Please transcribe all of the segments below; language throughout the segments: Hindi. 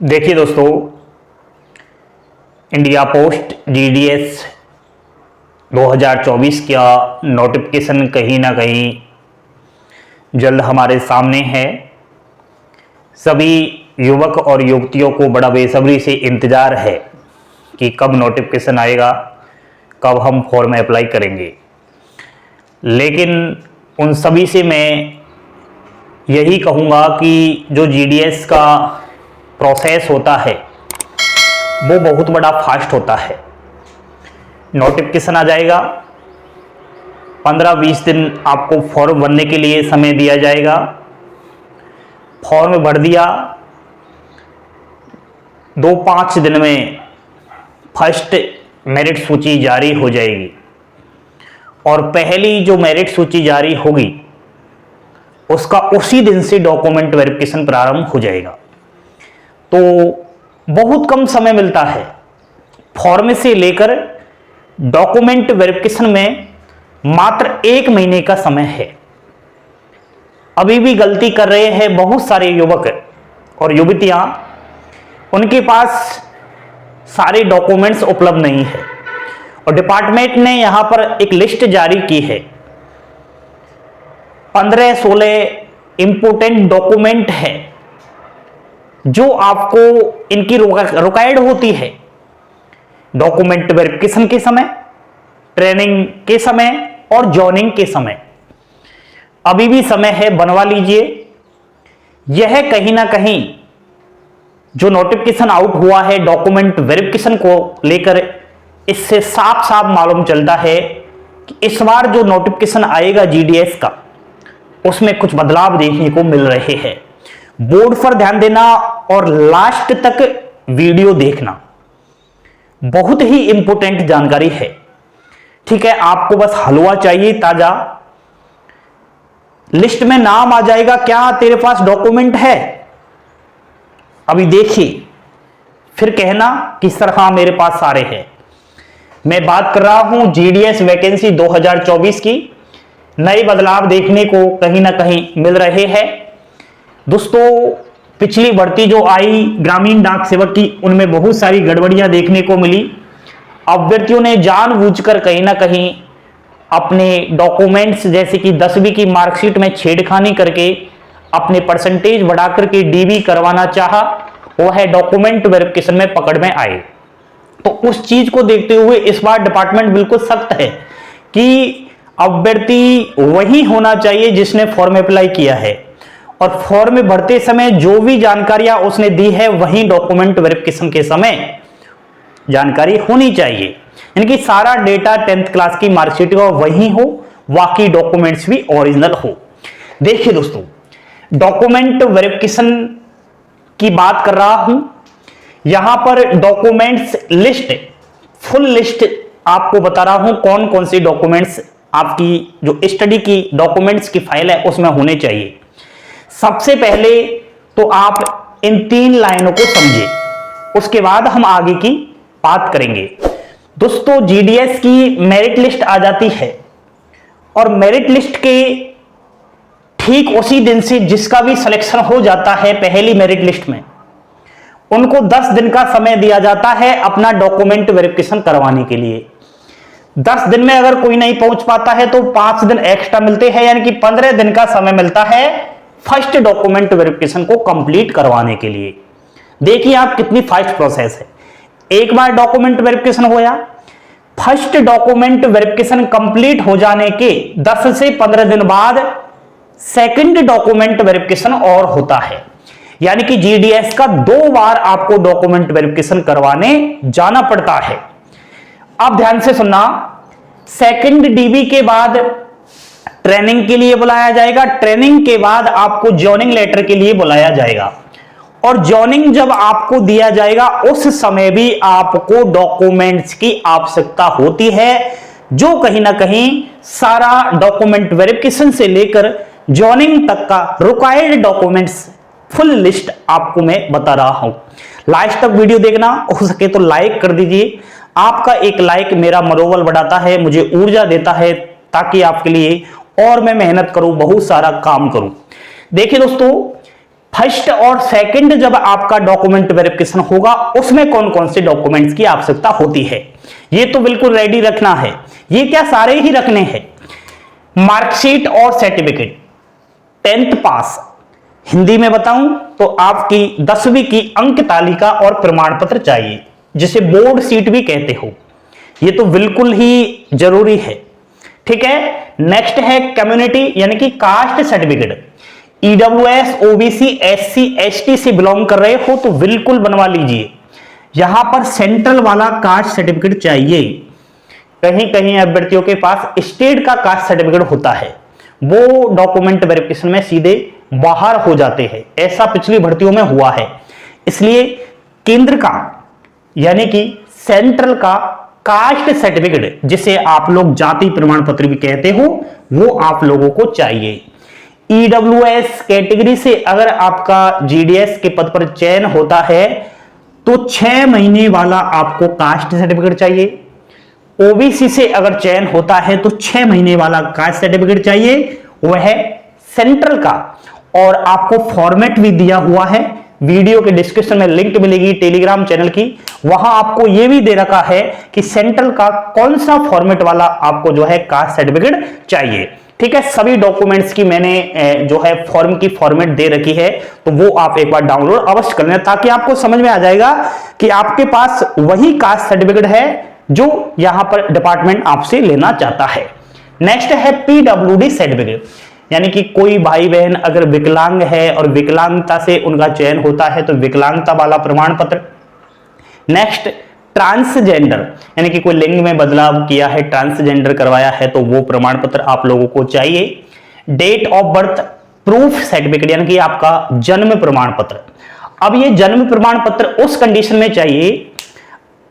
देखिए दोस्तों, इंडिया पोस्ट जीडीएस 2024 का नोटिफिकेशन कहीं ना कहीं जल्द हमारे सामने है। सभी युवक और युवतियों को बड़ा बेसब्री से इंतज़ार है कि कब नोटिफिकेशन आएगा, कब हम फॉर्म अप्लाई करेंगे। लेकिन उन सभी से मैं यही कहूँगा कि जो जीडीएस का प्रोसेस होता है वो बहुत बड़ा फास्ट होता है। नोटिफिकेशन आ जाएगा, 15-20 दिन आपको फॉर्म भरने के लिए समय दिया जाएगा। फॉर्म भर दिया, 2-5 दिन में फर्स्ट मेरिट सूची जारी हो जाएगी और पहली जो मेरिट सूची जारी होगी उसका उसी दिन से डॉक्यूमेंट वेरिफिकेशन प्रारंभ हो जाएगा। तो बहुत कम समय मिलता है। फॉर्म से लेकर डॉक्यूमेंट वेरिफिकेशन में मात्र 1 महीने का समय है। अभी भी गलती कर रहे हैं बहुत सारे युवक और युवतियां, उनके पास सारे डॉक्यूमेंट्स उपलब्ध नहीं है और डिपार्टमेंट ने यहां पर एक लिस्ट जारी की है। 15-16 इंपोर्टेंट डॉक्यूमेंट है जो आपको इनकी रिक्वायर्ड होती है डॉक्यूमेंट वेरिफिकेशन के समय, ट्रेनिंग के समय और जॉइनिंग के समय। अभी भी समय है, बनवा लीजिए। यह कहीं ना कहीं जो नोटिफिकेशन आउट हुआ है डॉक्यूमेंट वेरिफिकेशन को लेकर, इससे साफ साफ मालूम चलता है कि इस बार जो नोटिफिकेशन आएगा जीडीएस का, उसमें कुछ बदलाव देखने को मिल रहे हैं। बोर्ड पर ध्यान देना और लास्ट तक वीडियो देखना, बहुत ही इंपॉर्टेंट जानकारी है। ठीक है, आपको बस हलवा चाहिए ताजा, लिस्ट में नाम आ जाएगा, क्या तेरे पास डॉक्यूमेंट है अभी देखिए, फिर कहना कि सर हाँ मेरे पास सारे हैं। मैं बात कर रहा हूं जीडीएस वैकेंसी 2024 की। नए बदलाव देखने को कहीं ना कहीं मिल रहे हैं दोस्तों। पिछली भर्ती जो आई ग्रामीण डाक सेवक की, उनमें बहुत सारी गड़बड़ियां देखने को मिली। अभ्यर्थियों ने जानबूझकर कहीं ना कहीं अपने डॉक्यूमेंट्स जैसे कि 10वीं की मार्कशीट में छेड़खानी करके अपने परसेंटेज बढ़ाकर के डीबी करवाना चाहा, वो है डॉक्यूमेंट वेरिफिकेशन में पकड़ में आए। तो उस चीज को देखते हुए इस बार डिपार्टमेंट बिल्कुल सख्त है कि अभ्यर्थी वही होना चाहिए जिसने फॉर्म अप्लाई किया है और फॉर्म भरते समय जो भी जानकारियां उसने दी है वही डॉक्यूमेंट वेरिफिकेशन के समय जानकारी होनी चाहिए। यानी कि सारा डेटा 10th क्लास की मार्कशीट का वही हो, बाकी डॉक्यूमेंट्स भी ओरिजिनल हो। देखिए दोस्तों, डॉक्यूमेंट वेरिफिकेशन की बात कर रहा हूं। यहां पर डॉक्यूमेंट्स लिस्ट, फुल लिस्ट आपको बता रहा हूं कौन कौन सी डॉक्यूमेंट्स आपकी जो स्टडी की डॉक्यूमेंट्स की फाइल है उसमें होने चाहिए। सबसे पहले तो आप इन 3 लाइनों को समझिए, उसके बाद हम आगे की बात करेंगे। दोस्तों, जीडीएस की मेरिट लिस्ट आ जाती है और मेरिट लिस्ट के ठीक उसी दिन से जिसका भी सिलेक्शन हो जाता है पहली मेरिट लिस्ट में, उनको 10 दिन का समय दिया जाता है अपना डॉक्यूमेंट वेरिफिकेशन करवाने के लिए। 10 दिन में अगर कोई नहीं पहुंच पाता है तो 5 दिन एक्स्ट्रा मिलते हैं, यानी कि 15 दिन का समय मिलता है फर्स्ट डॉक्यूमेंट वेरिफिकेशन को कंप्लीट करवाने के लिए। देखिए आप कितनी फास्ट प्रोसेस है। एक बार डॉक्यूमेंट वेरिफिकेशन होया, फर्स्ट डॉक्यूमेंट वेरिफिकेशन कंप्लीट हो जाने के 10 से 15 दिन बाद सेकंड डॉक्यूमेंट वेरिफिकेशन और होता है। यानी कि जीडीएस का 2 बार आपको डॉक्यूमेंट वेरिफिकेशन करवाने जाना पड़ता है। अब ध्यान से सुनना, सेकंड डीबी के बाद ट्रेनिंग के लिए बुलाया जाएगा, ट्रेनिंग के बाद आपको जॉइनिंग लेटर के लिए बुलाया जाएगा और जॉइनिंग जब आपको दिया जाएगा उस समय भी आपको डॉक्यूमेंट्स की आवश्यकता होती है, जो कहीं ना कहीं सारा डॉक्यूमेंट वेरिफिकेशन से लेकर जॉइनिंग तक का रिक्वायर्ड डॉक्यूमेंट्स फुल लिस्ट आपको मैं बता रहा हूं। लास्ट तक वीडियो देखना, हो सके तो लाइक कर दीजिए। आपका एक लाइक मेरा मनोबल बढ़ाता है, मुझे ऊर्जा देता है ताकि आपके लिए और मैं मेहनत करूं, बहुत सारा काम करूं। देखिए दोस्तों, फर्स्ट और सेकंड जब आपका डॉक्यूमेंट वेरिफिकेशन होगा उसमें कौन कौन से डॉक्यूमेंट्स की आवश्यकता होती है, ये तो बिल्कुल रेडी रखना है। ये क्या सारे ही रखने हैं। मार्कशीट और सर्टिफिकेट, 10th पास, हिंदी में बताऊं तो आपकी 10वीं की अंक तालिका और प्रमाण पत्र चाहिए, जिसे बोर्ड सीट भी कहते हो। ये तो बिल्कुल ही जरूरी है, ठीक है। नेक्स्ट है कम्युनिटी यानी कि caste certificate. EWS, OBC, SC, ST से बिलोंग कर रहे हो तो बिल्कुल बनवा लीजिए। यहां पर सेंट्रल वाला कास्ट सर्टिफिकेट चाहिए। कहीं कहीं अभ्यर्थियों के पास स्टेट का कास्ट सर्टिफिकेट होता है, वो डॉक्यूमेंट वेरिफिकेशन में सीधे बाहर हो जाते हैं, ऐसा पिछली भर्तियों में हुआ है। इसलिए केंद्र का यानी कि सेंट्रल का कास्ट सर्टिफिकेट, जिसे आप लोग जाति प्रमाण पत्र भी कहते हो, वो आप लोगों को चाहिए। ईडब्ल्यूएस कैटेगरी से अगर आपका जीडीएस के पद पर चयन होता है तो 6 महीने वाला आपको कास्ट सर्टिफिकेट चाहिए। ओबीसी से अगर चयन होता है तो 6 महीने वाला कास्ट सर्टिफिकेट चाहिए, वह सेंट्रल का। और आपको फॉर्मेट भी दिया हुआ है, वीडियो के डिस्क्रिप्शन में लिंक मिलेगी टेलीग्राम चैनल की, वहां आपको यह भी दे रखा है कि सेंट्रल का कौन सा फॉर्मेट वाला आपको जो है कास्ट सर्टिफिकेट चाहिए, ठीक है। सभी डॉक्यूमेंट्स की मैंने जो है फॉर्म की फॉर्मेट दे रखी है, तो वो आप एक बार डाउनलोड अवश्य कर लें, ताकि आपको समझ में आ जाएगा कि आपके पास वही कास्ट सर्टिफिकेट है जो यहां पर डिपार्टमेंट आपसे लेना चाहता है। नेक्स्ट है पीडब्ल्यूडी सर्टिफिकेट, यानी कि कोई भाई बहन अगर विकलांग है और विकलांगता से उनका चयन होता है तो विकलांगता वाला प्रमाण पत्र। नेक्स्ट ट्रांसजेंडर, यानी कि कोई लिंग में बदलाव किया है, ट्रांसजेंडर करवाया है, तो वो प्रमाण पत्र आप लोगों को चाहिए। Date of birth proof certificate, यानी कि आपका जन्म प्रमाण पत्र। अब ये जन्म प्रमाण पत्र उस कंडीशन में चाहिए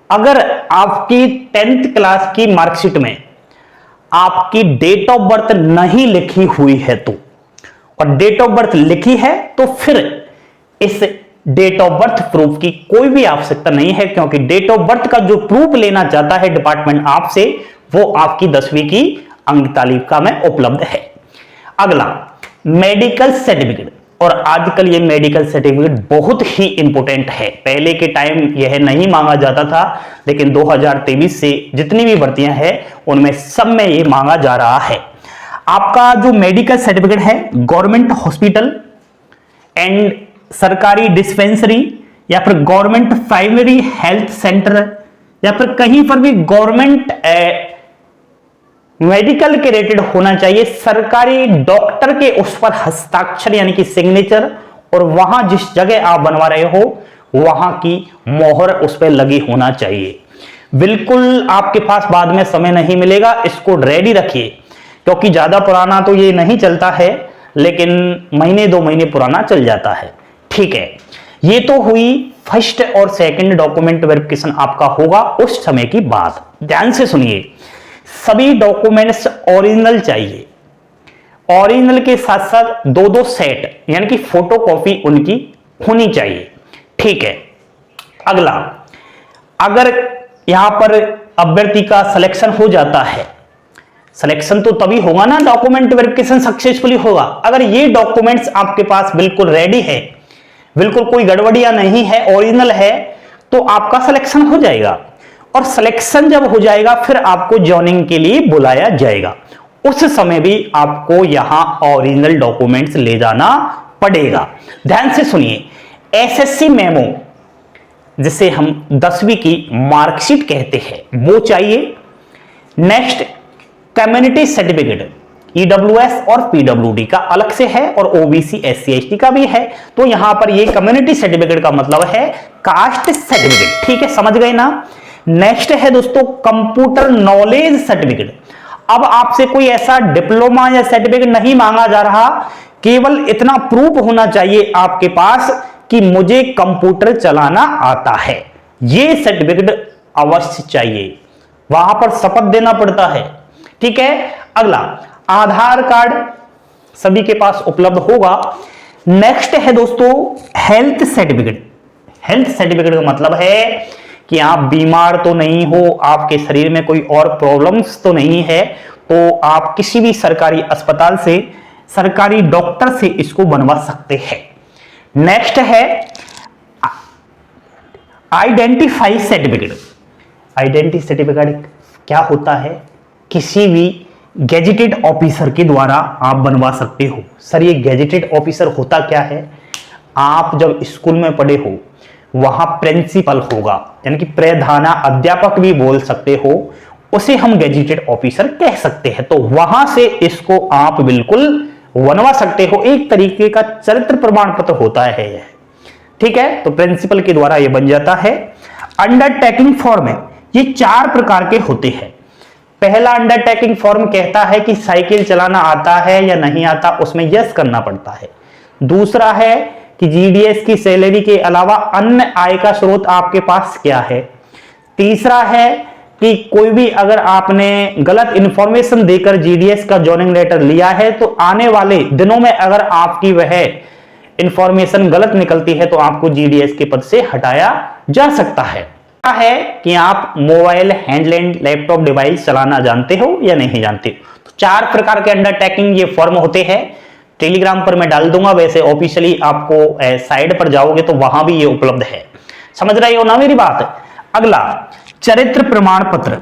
अगर आपकी 10th क्लास की मार्कशीट में आपकी डेट ऑफ बर्थ नहीं लिखी हुई है तो, और डेट ऑफ बर्थ लिखी है तो फिर इस डेट ऑफ बर्थ प्रूफ की कोई भी आवश्यकता नहीं है, क्योंकि डेट ऑफ बर्थ का जो प्रूफ लेना चाहता है डिपार्टमेंट आपसे, वो आपकी 10वीं की अंक तालिका में उपलब्ध है। अगला मेडिकल सर्टिफिकेट, और आजकल ये मेडिकल सर्टिफिकेट बहुत ही इंपॉर्टेंट है। पहले के टाइम यह नहीं मांगा जाता था, लेकिन 2023 से जितनी भी भर्तियां हैं उनमें सब में ये मांगा जा रहा है। आपका जो मेडिकल सर्टिफिकेट है गवर्नमेंट हॉस्पिटल एंड सरकारी डिस्पेंसरी या फिर गवर्नमेंट प्राइमरी हेल्थ सेंटर या फिर कहीं पर भी गवर्नमेंट मेडिकल के रिलेटेड होना चाहिए। सरकारी डॉक्टर के उस पर हस्ताक्षर यानी कि सिग्नेचर, और वहां जिस जगह आप बनवा रहे हो वहां की मोहर उस पर लगी होना चाहिए। बिल्कुल आपके पास बाद में समय नहीं मिलेगा, इसको रेडी रखिए, क्योंकि ज्यादा पुराना तो ये नहीं चलता है, लेकिन महीने 2 महीने पुराना चल जाता है, ठीक है। ये तो हुई फर्स्ट और सेकंड डॉक्यूमेंट वेरिफिकेशन आपका होगा उस समय की बात। ध्यान से सुनिए, सभी डॉक्यूमेंट्स ओरिजिनल चाहिए। ओरिजिनल के साथ साथ 2-2 सेट यानी कि फोटोकॉपी उनकी होनी चाहिए, ठीक है। अगला, अगर यहां पर अभ्यर्थी का सिलेक्शन हो जाता है, सिलेक्शन तो तभी होगा ना डॉक्यूमेंट वेरिफिकेशन सक्सेसफुली होगा, अगर ये डॉक्यूमेंट्स आपके पास बिल्कुल रेडी है, बिल्कुल कोई गड़बड़ियां नहीं है, ओरिजिनल है, तो आपका सिलेक्शन हो जाएगा। और सिलेक्शन जब हो जाएगा फिर आपको जॉइनिंग के लिए बुलाया जाएगा, उस समय भी आपको यहां ओरिजिनल डॉक्यूमेंट्स ले जाना पड़ेगा। ध्यान से सुनिए, एसएससी मेमो जिसे हम 10वीं की मार्कशीट कहते हैं वो चाहिए। नेक्स्ट कम्युनिटी सर्टिफिकेट, ईडब्ल्यूएस और पीडब्ल्यूडी का अलग से है और ओबीसी एससी एसटी का भी है, तो यहां पर ये कम्युनिटी सर्टिफिकेट का मतलब है कास्ट सर्टिफिकेट, ठीक है, समझ गए ना। नेक्स्ट है दोस्तों कंप्यूटर नॉलेज सर्टिफिकेट। अब आपसे कोई ऐसा डिप्लोमा या सर्टिफिकेट नहीं मांगा जा रहा, केवल इतना प्रूफ होना चाहिए आपके पास कि मुझे कंप्यूटर चलाना आता है, ये सर्टिफिकेट अवश्य चाहिए। वहां पर शपथ देना पड़ता है, ठीक है। अगला आधार कार्ड सभी के पास उपलब्ध होगा। नेक्स्ट है दोस्तों हेल्थ सर्टिफिकेट। हेल्थ सर्टिफिकेट का मतलब है कि आप बीमार तो नहीं हो, आपके शरीर में कोई और प्रॉब्लम्स तो नहीं है, तो आप किसी भी सरकारी अस्पताल से, सरकारी डॉक्टर से इसको बनवा सकते हैं, नेक्स्ट है आइडेंटिफाई सर्टिफिकेट। आइडेंटिटी सर्टिफिकेट क्या होता है? किसी भी गैजेटेड ऑफिसर के द्वारा आप बनवा सकते हो। सर ये गैजेटेड ऑफिसर होता क्या है? आप जब स्कूल में पढ़े हो वहां प्रिंसिपल होगा, यानी कि प्रधान अध्यापक भी बोल सकते हो, उसे हम गैजेटेड ऑफिसर कह सकते हैं। तो वहां से इसको आप बिल्कुल बनवा सकते हो। एक तरीके का चरित्र प्रमाण पत्र होता है यह, ठीक है। तो प्रिंसिपल के द्वारा यह बन जाता है। अंडरटेकिंग फॉर्म है, ये 4 प्रकार के होते हैं। पहला अंडरटेकिंग फॉर्म कहता है कि साइकिल चलाना आता है या नहीं आता, उसमें यस करना पड़ता है। दूसरा है कि जीडीएस की सैलरी के अलावा अन्य आय का स्रोत आपके पास क्या है। तीसरा है कि कोई भी अगर आपने गलत इंफॉर्मेशन देकर जीडीएस का जॉइनिंग लेटर लिया है तो आने वाले दिनों में अगर आपकी वह इंफॉर्मेशन गलत निकलती है तो आपको जीडीएस के पद से हटाया जा सकता है कि आप मोबाइल, हैंडलेंड, लैपटॉप डिवाइस चलाना जानते हो या नहीं जानते। तो 4 प्रकार के अंडरटेकिंग ये फॉर्म होते हैं। टेलीग्राम पर मैं डाल दूंगा, वैसे ऑफिशियली आपको साइट पर जाओगे तो वहां भी ये उपलब्ध है। समझ रहे हो ना मेरी बात? अगला चरित्र प्रमाण पत्र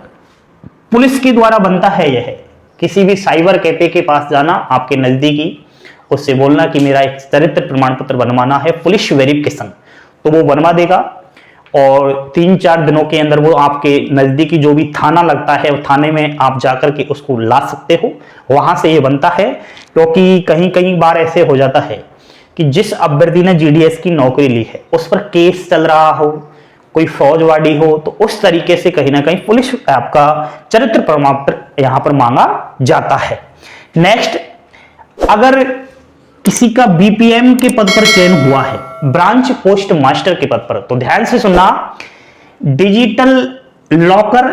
पुलिस के द्वारा बनता है। यह किसी भी साइबर कैफे के पास जाना आपके नजदीकी, उससे बोलना कि मेरा एक चरित्र प्रमाण पत्र बनवाना है, पुलिस वेरिफिकेशन, तो वो बनवा देगा और 3-4 दिनों के अंदर वो आपके नजदीकी जो भी थाना लगता है थाने में आप जाकर के उसको ला सकते हो, वहां से ये बनता है। क्योंकि कहीं कहीं बार ऐसे हो जाता है कि जिस अभ्यर्थी ने जीडीएस की नौकरी ली है उस पर केस चल रहा हो, कोई फौजवाड़ी हो, तो उस तरीके से कहीं ना कहीं पुलिस आपका चरित्र प्रमाण पत्र यहां पर मांगा जाता है। नेक्स्ट, अगर किसी का बीपीएम के पद पर चयन हुआ है, ब्रांच पोस्ट मास्टर के पद पर, तो ध्यान से सुनना, डिजिटल लॉकर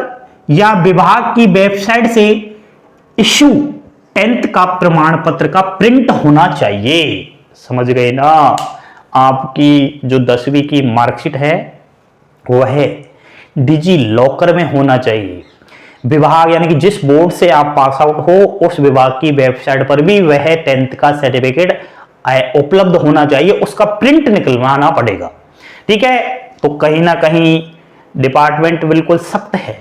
या विभाग की वेबसाइट से इश्यू 10th का प्रमाण पत्र का प्रिंट होना चाहिए। समझ गए ना? आपकी जो 10वीं की मार्कशीट है वह डिजी लॉकर में होना चाहिए। विभाग यानी कि जिस बोर्ड से आप पास आउट हो उस विभाग की वेबसाइट पर भी वह 10th का सर्टिफिकेट उपलब्ध होना चाहिए, उसका प्रिंट निकलवाना पड़ेगा, ठीक है। तो कहीं ना कहीं डिपार्टमेंट बिल्कुल सख्त है,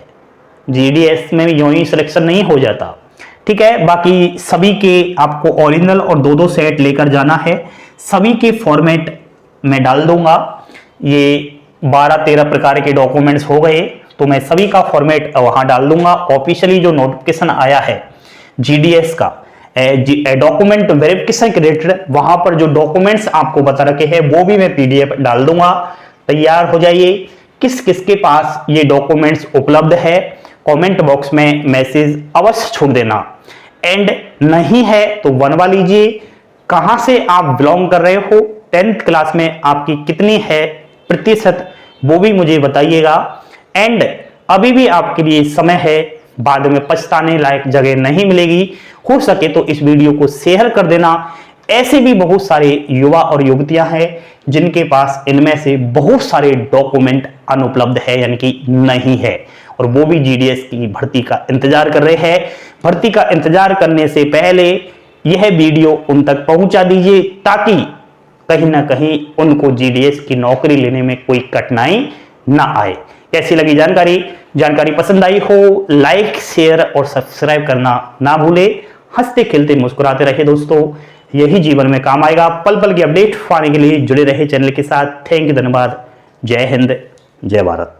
जीडीएस में यूं ही सिलेक्शन नहीं हो जाता, ठीक है। बाकी सभी के आपको ओरिजिनल और 2-2 सेट लेकर जाना है। सभी के फॉर्मेट मैं डाल दूंगा। ये 12-13 प्रकार के डॉक्यूमेंट्स हो गए, तो मैं सभी का फॉर्मेट वहां डाल दूंगा। ऑफिशियली जो नोटिफिकेशन आया है जीडीएस का डॉक्यूमेंट वेरिफिकेशन के रिलेटेड, वहां पर जो डॉक्यूमेंट्स आपको बता रखे हैं वो भी मैं पीडीएफ डाल दूंगा। तैयार हो जाइए। किस किस के पास ये डॉक्यूमेंट्स उपलब्ध है कमेंट बॉक्स में मैसेज अवश्य छोड़ देना। एंड नहीं है तो बनवा लीजिए। कहां से आप बिलोंग कर रहे हो, 10th क्लास में आपकी कितनी है प्रतिशत, वो भी मुझे बताइएगा। एंड अभी भी आपके लिए समय है, बाद में पछताने लायक जगह नहीं मिलेगी। हो सके तो इस वीडियो को शेयर कर देना। ऐसे भी बहुत सारे युवा और युवतियां हैं जिनके पास इनमें से बहुत सारे डॉक्यूमेंट अनुपलब्ध है, यानी कि नहीं है, और वो भी जीडीएस की भर्ती का इंतजार कर रहे हैं। भर्ती का इंतजार करने से पहले यह वीडियो उन तक पहुंचा दीजिए ताकि कहीं ना कहीं उनको जीडीएस की नौकरी लेने में कोई कठिनाई ना आए। कैसी लगी जानकारी पसंद आई हो लाइक, शेयर और सब्सक्राइब करना ना भूले। हंसते खेलते मुस्कुराते रहे दोस्तों, यही जीवन में काम आएगा। पल पल की अपडेट पाने के लिए जुड़े रहे चैनल के साथ। थैंक यू, धन्यवाद। जय हिंद, जय भारत।